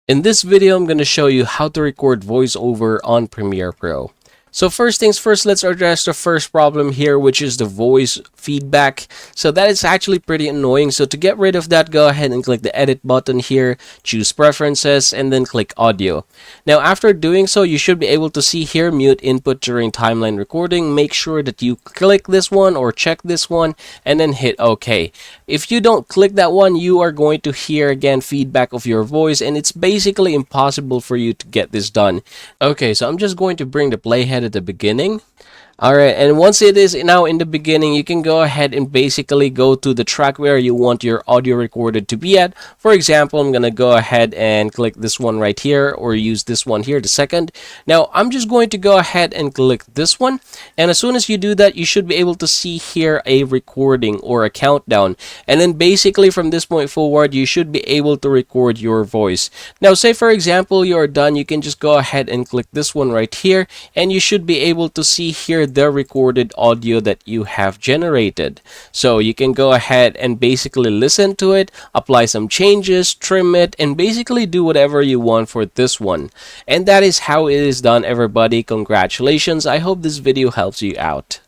In this video, I'm going to show you how to record voiceover on Premiere Pro. So first things first, let's address the first problem here, which is the voice feedback. So that is actually pretty annoying. So to get rid of that, go ahead and click the edit button here, choose preferences, and then click audio. Now after doing so, you should be able to see here mute input during timeline recording. Make sure that you click this one or check this one and then hit OK. If you don't click that one, you are going to hear again feedback of your voice, and it's basically impossible for you to get this done. Okay, so I'm just going to bring the playhead at the beginning. Alright, and once it is now in the beginning, you can go ahead and basically go to the track where you want your audio recorded to be at. For example, I'm going to go ahead and click this one right here, or use this one here, the second. Now, I'm just going to go ahead and click this one. And as soon as you do that, you should be able to see here a recording or a countdown. And then basically from this point forward, you should be able to record your voice. Now, say for example, you're done, you can just go ahead and click this one right here, and you should be able to see here the recorded audio that you have generated. So you can go ahead and basically listen to it, apply some changes, trim it, and basically do whatever you want for this one. And that is how it is done, everybody. Congratulations. I hope this video helps you out.